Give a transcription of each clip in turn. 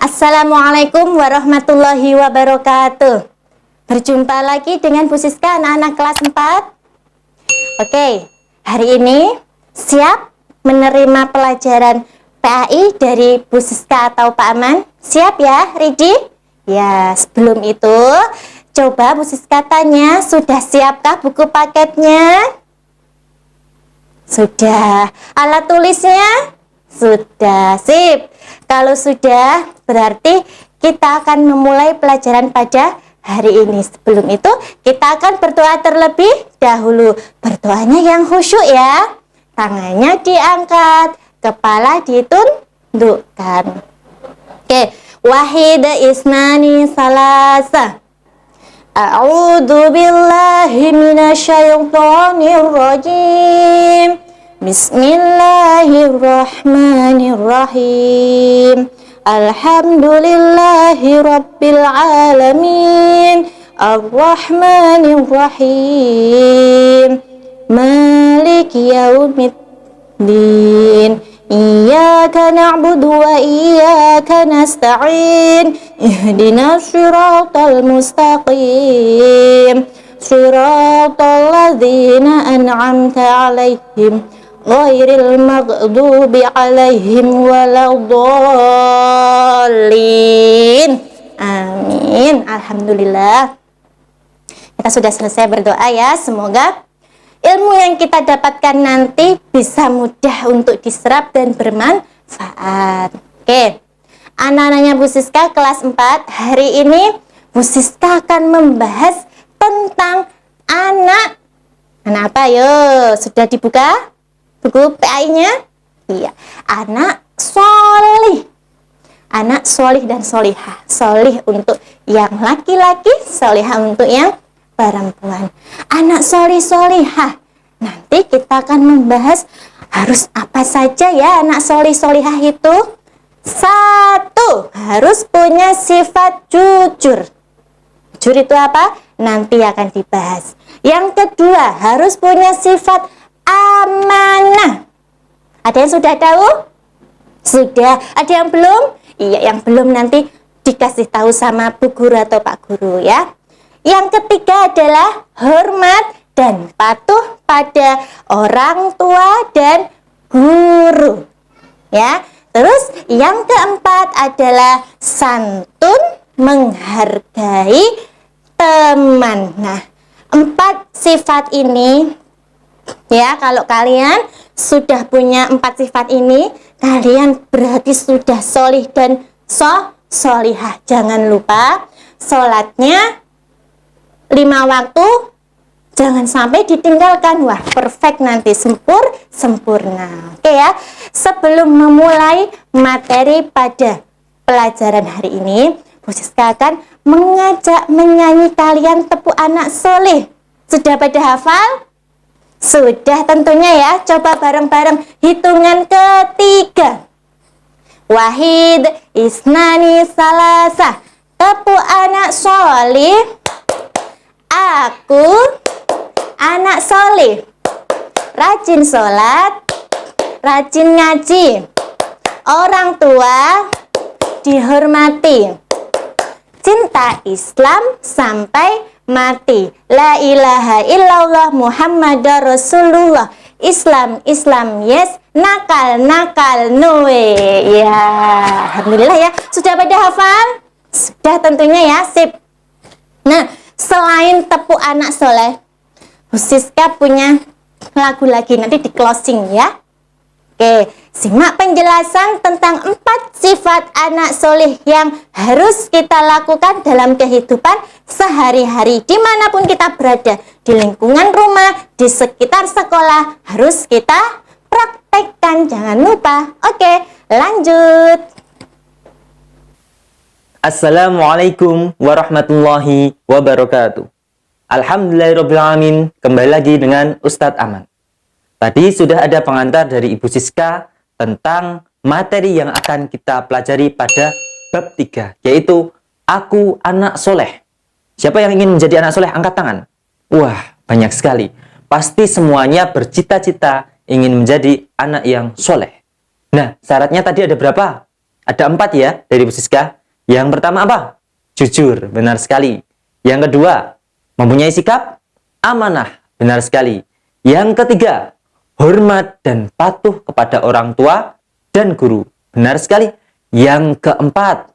Assalamualaikum warahmatullahi wabarakatuh. Berjumpa lagi dengan Bu Siska anak-anak kelas 4. Oke, hari ini siap menerima pelajaran PAI dari Bu Siska atau Pak Aman? Siap ya, ready? Ya, sebelum itu coba Bu Siska tanya, sudah siapkah buku paketnya? Sudah. Alat tulisnya? Sudah. Sip. Kalau sudah, berarti kita akan memulai pelajaran pada hari ini. Sebelum itu, kita akan berdoa terlebih dahulu. Berdoanya yang khusyuk ya. Tangannya diangkat, kepala ditundukkan. Oke. Wahid isnani salasa. A'udzu billahi minasyaitonir rajim. Bismillahirrahmanirrahim. Alhamdulillahi rabbil alamin. Arrahmanirrahim. Maliki yaumiddin. Iyyaka na'budu wa iyyaka nasta'in. Ihdinas siratal mustaqim. Siratal ladzina an'amta 'alaihim ghairil maghdubi 'alaihim waladdallin. Amin. Alhamdulillah. Kita sudah selesai berdoa ya. Semoga ilmu yang kita dapatkan nanti bisa mudah untuk diserap dan bermanfaat. Oke. Anak-anaknya Bu Siska kelas 4, hari ini Bu Siska akan membahas tentang anak apa yo? Sudah dibuka buku PAI-nya? Iya, anak solih. Anak solih dan solihah. Solih untuk yang laki-laki, solihah untuk yang perempuan. Anak solih solihah. Nanti kita akan membahas harus apa saja ya anak solih solihah itu. 1, harus punya sifat jujur. Jujur itu apa? Nanti akan dibahas. Yang kedua, harus punya sifat amanah. Ada yang sudah tahu? Sudah. Ada yang belum? Iya, yang belum nanti dikasih tahu sama Bu Guru atau Pak Guru ya. Yang ketiga adalah hormat dan patuh pada orang tua dan guru. Ya. Terus yang keempat adalah santun, menghargai teman. Nah, 4 sifat ini ya, kalau kalian sudah punya 4 sifat ini, kalian berarti sudah solih dan solihah. Jangan lupa sholatnya 5 waktu, jangan sampai ditinggalkan. Wah, perfect nanti, sempurna. Oke ya, sebelum memulai materi pada pelajaran hari ini, Bu Siska akan mengajak menyanyi kalian tepuk anak soleh. Sudah pada hafal? Sudah tentunya ya. Coba bareng-bareng hitungan ketiga. Wahid isnani salasa. Tepuk anak soleh. Aku anak soleh. Rajin sholat, rajin ngaji. Orang tua dihormati. Cinta Islam sampai mati. La ilaha illallah Muhammadar Rasulullah. Islam yes, nakal no. Ya, alhamdulillah ya. Sudah pada hafal? Sudah tentunya ya, sip. Nah, selain tepuk anak soleh, Bu Siska punya lagu lagi, nanti di closing ya. Oke, simak penjelasan tentang 4 sifat anak soleh yang harus kita lakukan dalam kehidupan sehari-hari. Dimanapun kita berada, di lingkungan rumah, di sekitar sekolah, harus kita praktekkan. Jangan lupa. Oke, lanjut. Assalamualaikum warahmatullahi wabarakatuh. Alhamdulillahirrabbilalamin. Kembali lagi dengan Ustadz Aman. Tadi sudah ada pengantar dari Ibu Siska tentang materi yang akan kita pelajari pada bab 3, yaitu Aku Anak Soleh. Siapa yang ingin menjadi anak soleh? Angkat tangan. Wah, banyak sekali. Pasti semuanya bercita-cita ingin menjadi anak yang soleh. Nah, syaratnya tadi ada berapa? Ada 4 ya dari Ibu Siska. Yang pertama apa? Jujur, benar sekali. Yang kedua, mempunyai sikap amanah, benar sekali. Yang ketiga, hormat dan patuh kepada orang tua dan guru, benar sekali. Yang keempat,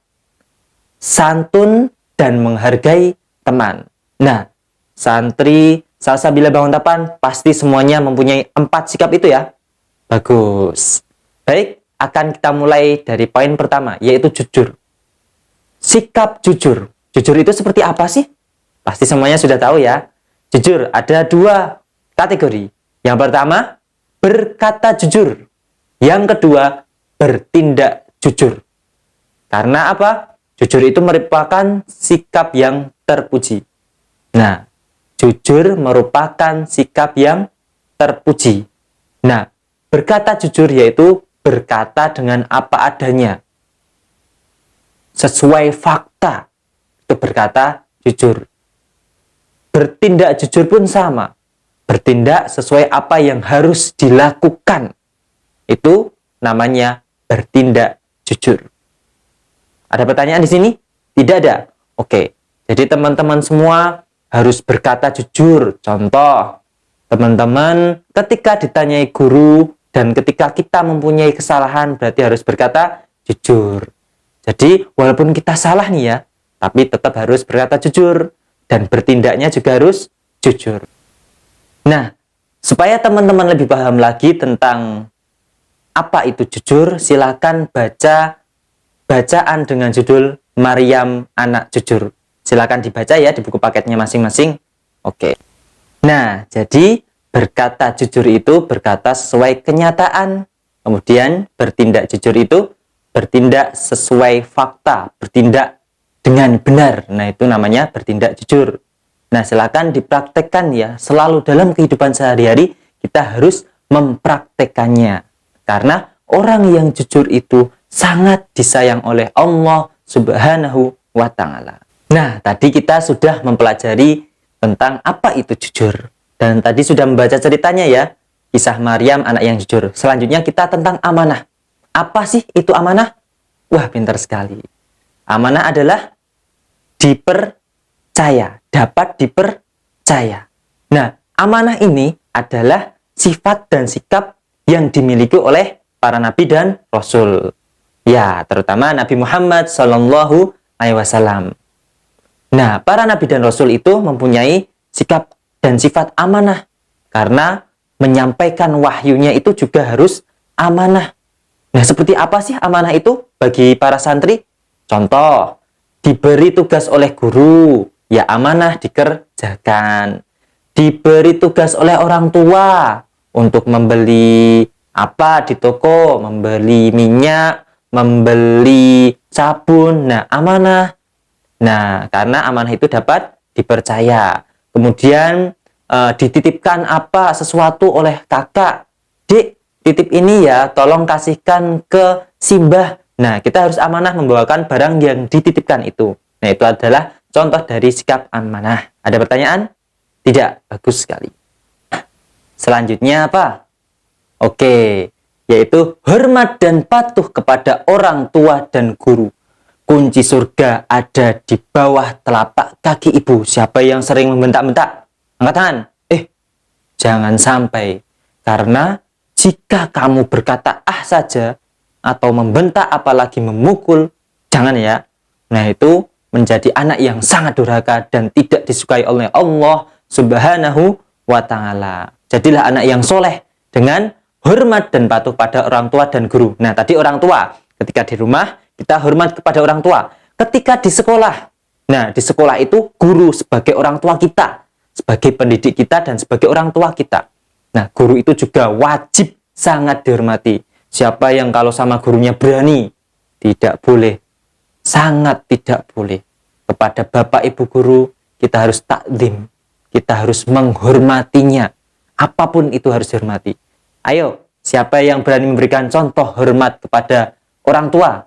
santun dan menghargai teman. Nah, santri Salsabila Banguntapan pasti semuanya mempunyai 4 sikap itu ya. Bagus. Baik, akan kita mulai dari poin pertama, yaitu jujur. Sikap jujur. Jujur itu seperti apa sih? Pasti semuanya sudah tahu ya. Jujur ada 2 kategori. Yang pertama, berkata jujur. Yang kedua, bertindak jujur. Karena apa? Jujur itu merupakan sikap yang terpuji. Nah, jujur merupakan sikap yang terpuji. Nah, berkata jujur yaitu berkata dengan apa adanya. Sesuai fakta. Itu berkata jujur. Bertindak jujur pun sama. Bertindak sesuai apa yang harus dilakukan. Itu namanya bertindak jujur. Ada pertanyaan di sini? Tidak ada? Oke. Jadi teman-teman semua harus berkata jujur. Contoh, teman-teman ketika ditanyai guru dan ketika kita mempunyai kesalahan berarti harus berkata jujur. Jadi walaupun kita salah nih ya, tapi tetap harus berkata jujur dan bertindaknya juga harus jujur. Nah, supaya teman-teman lebih paham lagi tentang apa itu jujur, silakan baca bacaan dengan judul Maryam Anak Jujur. Silakan dibaca ya di buku paketnya masing-masing. Oke. Nah, jadi berkata jujur itu berkata sesuai kenyataan. Kemudian bertindak jujur itu bertindak sesuai fakta, bertindak dengan benar. Nah, itu namanya bertindak jujur. Nah, silakan dipraktekkan ya. Selalu dalam kehidupan sehari-hari kita harus mempraktekannya. Karena orang yang jujur itu sangat disayang oleh Allah Subhanahu wa Ta'ala. Nah, tadi kita sudah mempelajari tentang apa itu jujur. Dan tadi sudah membaca ceritanya ya, kisah Maryam anak yang jujur. Selanjutnya kita tentang amanah. Apa sih itu amanah? Wah, pintar sekali. Amanah adalah dipercaya, dapat dipercaya. Nah, amanah ini adalah sifat dan sikap yang dimiliki oleh para nabi dan rasul. Ya, terutama Nabi Muhammad SAW. Nah, para nabi dan rasul itu mempunyai sikap dan sifat amanah. Karena menyampaikan wahyunya itu juga harus amanah. Nah, seperti apa sih amanah itu bagi para santri? Contoh, diberi tugas oleh guru, ya amanah dikerjakan. Diberi tugas oleh orang tua untuk membeli apa di toko, membeli minyak, membeli sabun. Nah, amanah. Nah, karena amanah itu dapat dipercaya. Kemudian dititipkan apa sesuatu oleh kakak. Dik, titip ini ya, tolong kasihkan ke Simbah. Nah, kita harus amanah membawakan barang yang dititipkan itu. Nah, itu adalah contoh dari sikap amanah. Ada pertanyaan? Tidak? Bagus sekali. Selanjutnya apa? Oke, yaitu hormat dan patuh kepada orang tua dan guru. Kunci surga ada di bawah telapak kaki ibu. Siapa yang sering membentak-bentak? Angkat tangan. Jangan sampai. Karena jika kamu berkata ah saja, atau membentak apalagi memukul, jangan ya. Nah, itu menjadi anak yang sangat durhaka dan tidak disukai oleh Allah Subhanahu wa Ta'ala. Jadilah anak yang soleh dengan hormat dan patuh pada orang tua dan guru. Nah, tadi orang tua. Ketika di rumah, kita hormat kepada orang tua. Ketika di sekolah, nah di sekolah itu guru sebagai orang tua kita, sebagai pendidik kita dan sebagai orang tua kita. Nah, guru itu juga wajib sangat dihormati. Siapa yang kalau sama gurunya berani, tidak boleh, sangat tidak boleh. Kepada bapak ibu guru, kita harus takdim, kita harus menghormatinya. Apapun itu harus dihormati. Ayo, siapa yang berani memberikan contoh hormat kepada orang tua?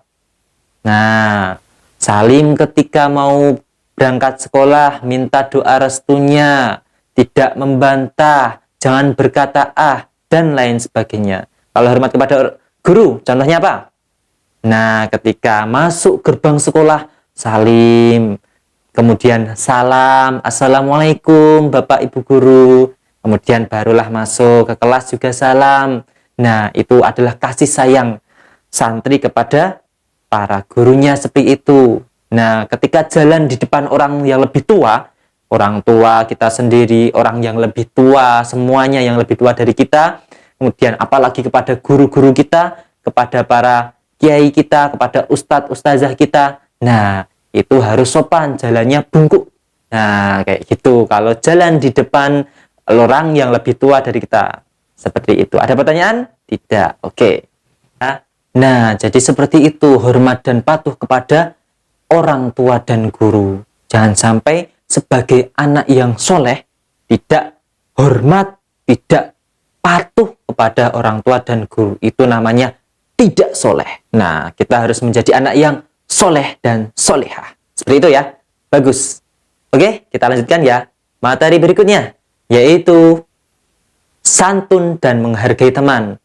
Nah, salim ketika mau berangkat sekolah, minta doa restunya, tidak membantah, jangan berkata ah, dan lain sebagainya. Kalau hormat kepada guru, contohnya apa? Nah, ketika masuk gerbang sekolah, salim. Kemudian salam, assalamualaikum Bapak Ibu Guru. Kemudian barulah masuk ke kelas juga salam. Nah, itu adalah kasih sayang santri kepada para gurunya seperti itu. Nah, ketika jalan di depan orang yang lebih tua, orang tua kita sendiri, orang yang lebih tua, semuanya yang lebih tua dari kita, kemudian apalagi kepada guru-guru kita, kepada para kiai kita, kepada ustadz, ustazah kita. Nah, itu harus sopan, jalannya bungkuk. Nah, kayak gitu. Kalau jalan di depan orang yang lebih tua dari kita. Seperti itu. Ada pertanyaan? Tidak. Oke. Nah, jadi seperti itu. Hormat dan patuh kepada orang tua dan guru. Jangan sampai sebagai anak yang soleh, tidak hormat, tidak patuh kepada orang tua dan guru. Itu namanya tidak soleh. Nah, kita harus menjadi anak yang soleh dan solehah. Seperti itu ya. Bagus. Oke, kita lanjutkan ya. Materi berikutnya, yaitu santun dan menghargai teman.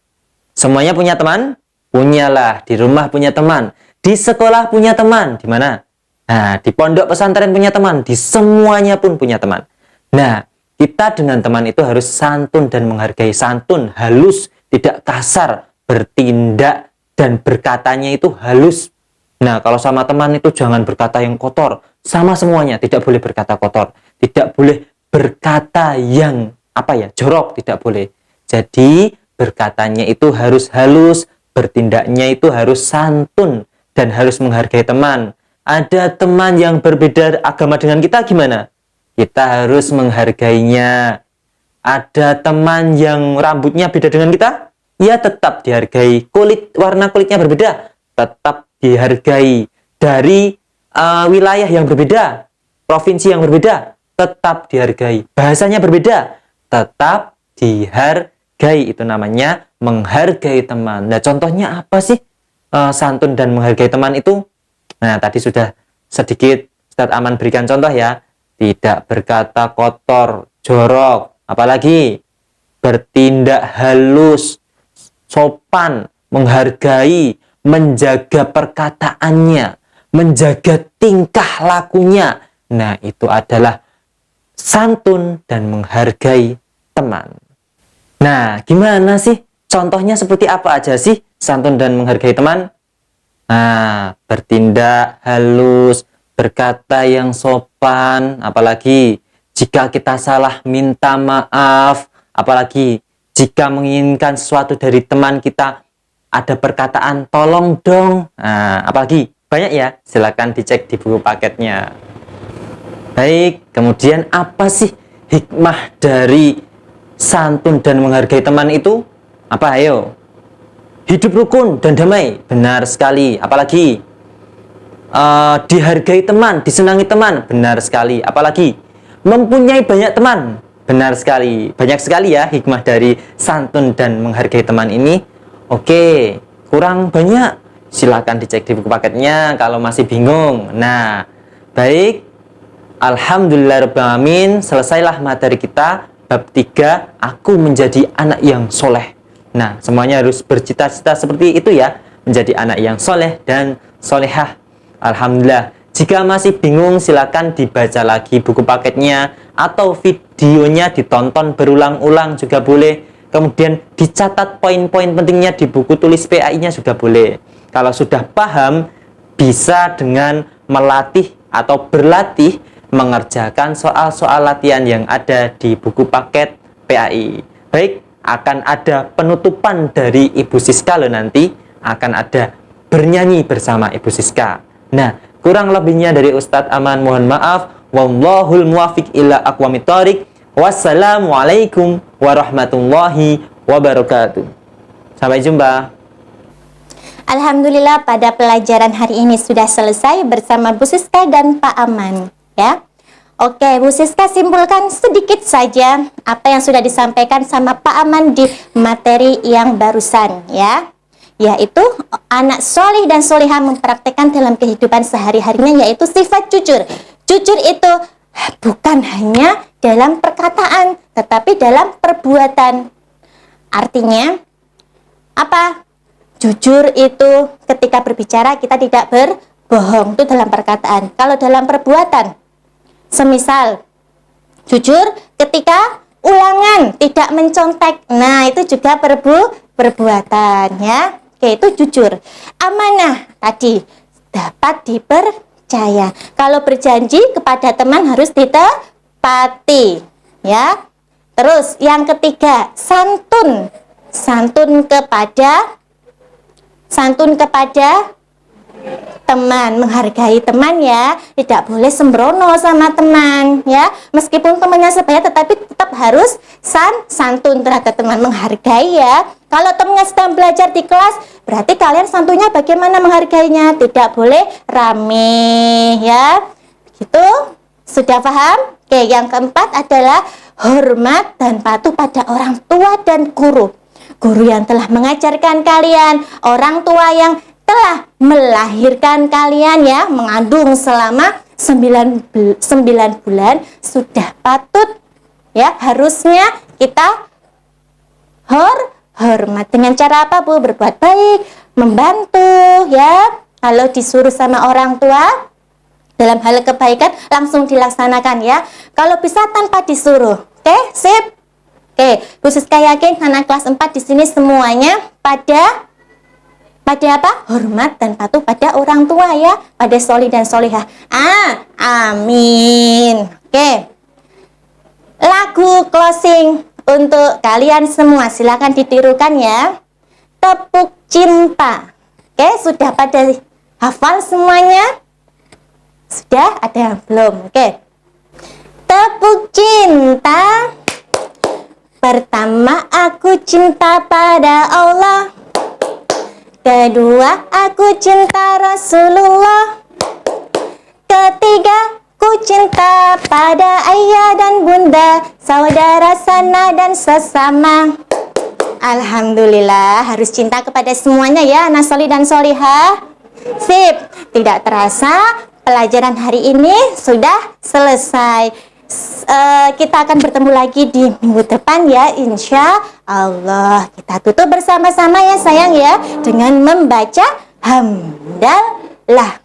Semuanya punya teman? Punyalah. Di rumah punya teman. Di sekolah punya teman. Di mana? Nah, di pondok pesantren punya teman. Di semuanya pun punya teman. Nah, kita dengan teman itu harus santun dan menghargai. Santun, halus, tidak kasar, bertindak dan berkatanya itu halus. Nah, kalau sama teman itu jangan berkata yang kotor. Sama semuanya, tidak boleh berkata kotor. Tidak boleh berkata yang, jorok, tidak boleh. Jadi, berkatanya itu harus halus, bertindaknya itu harus santun, dan harus menghargai teman. Ada teman yang berbeda agama dengan kita, gimana? Kita harus menghargainya. Ada teman yang rambutnya beda dengan kita, ya tetap dihargai. Warna kulitnya berbeda, tetap dihargai. Dari wilayah yang berbeda, provinsi yang berbeda, tetap dihargai. Bahasanya berbeda, tetap dihargai. Itu namanya menghargai teman. Nah, contohnya apa sih santun dan menghargai teman itu? Nah, tadi sudah sedikit Ustadz Aman berikan contoh ya. Tidak berkata kotor, jorok, apalagi bertindak halus, sopan, menghargai, menjaga perkataannya, menjaga tingkah lakunya. Nah, itu adalah santun dan menghargai teman. Nah, gimana sih? Contohnya seperti apa aja sih santun dan menghargai teman? Nah, bertindak halus, berkata yang sopan, apalagi jika kita salah minta maaf, apalagi jika menginginkan sesuatu dari teman kita, ada perkataan tolong dong. Nah, apalagi banyak ya, silakan dicek di buku paketnya. Baik, kemudian apa sih hikmah dari santun dan menghargai teman itu? Apa ayo? Hidup rukun dan damai. Benar sekali. Apalagi dihargai teman, disenangi teman. Benar sekali. Apalagi mempunyai banyak teman. Benar sekali. Banyak sekali ya hikmah dari santun dan menghargai teman ini. Oke, kurang banyak, silakan dicek di buku paketnya kalau masih bingung. Nah, baik, alhamdulillahirrahmanirrahim, selesailah materi kita bab 3, aku menjadi anak yang soleh. Nah, semuanya harus bercita-cita seperti itu ya, menjadi anak yang soleh dan solehah. Alhamdulillah. Jika masih bingung, silakan dibaca lagi buku paketnya atau videonya ditonton berulang-ulang juga boleh. Kemudian dicatat poin-poin pentingnya di buku tulis PAI-nya juga boleh. Kalau sudah paham, bisa dengan melatih atau berlatih mengerjakan soal-soal latihan yang ada di buku paket PAI. Baik, akan ada penutupan dari Ibu Siska loh nanti. Akan ada bernyanyi bersama Ibu Siska. Nah, kurang lebihnya dari Ustadz Aman mohon maaf. Wallahul muwafiq ila aqwamit thoriq. Wassalamualaikum warahmatullahi wabarakatuh. Sampai jumpa. Alhamdulillah pada pelajaran hari ini sudah selesai bersama Bu Siska dan Pak Aman ya. Oke, Bu Siska simpulkan sedikit saja apa yang sudah disampaikan sama Pak Aman di materi yang barusan ya. Yaitu anak solih dan solihah mempraktekkan dalam kehidupan sehari-harinya yaitu sifat jujur. Jujur itu bukan hanya dalam perkataan, tetapi dalam perbuatan. Artinya, apa? Jujur itu ketika berbicara kita tidak berbohong, itu dalam perkataan. Kalau dalam perbuatan, semisal jujur ketika ulangan, tidak mencontek. Nah, itu juga perbuatan ya. Oke, itu jujur. Amanah tadi dapat dipercaya. Kalau berjanji kepada teman harus ditepati ya. Terus yang ketiga, santun. Santun kepada teman, menghargai teman ya, tidak boleh sembrono sama teman ya, meskipun temannya sebaya tetapi tetap harus santun terhadap teman, menghargai ya. Kalau temannya sedang belajar di kelas, berarti kalian santunnya bagaimana menghargainya, tidak boleh rame ya, gitu. Sudah paham? Oke, yang keempat adalah hormat dan patuh pada orang tua dan guru. Guru yang telah mengajarkan kalian, orang tua yang telah melahirkan kalian ya, mengandung selama 9 bulan, sudah patut ya, harusnya kita hormat. Dengan cara apa Bu? Berbuat baik, membantu ya. Kalau disuruh sama orang tua dalam hal kebaikan langsung dilaksanakan ya. Kalau bisa tanpa disuruh. Oke, sip. Oke, Bu Siska yakin anak kelas 4 di sini semuanya pada apa? Hormat dan patuh pada orang tua ya, pada solih dan solihah. Amin. Oke. Lagu closing untuk kalian semua, silakan ditirukan ya. Tepuk Cinta. Oke, sudah pada hafal semuanya? Sudah? Ada yang belum? Oke. Tepuk cinta. Pertama, aku cinta pada Allah. Kedua, aku cinta Rasulullah. Ketiga, ku cinta pada ayah dan bunda, saudara sana dan sesama. Alhamdulillah, harus cinta kepada semuanya ya, anak solih dan solihah. Sip, tidak terasa pelajaran hari ini sudah selesai. Kita akan bertemu lagi di minggu depan ya, insya Allah. Kita tutup bersama-sama ya sayang ya, dengan membaca hamdalah.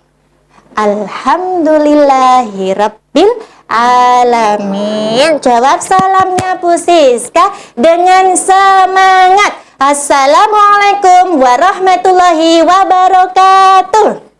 Alhamdulillahirabbil alamin. Jawab salamnya Bu Siska dengan semangat. Assalamualaikum warahmatullahi wabarakatuh.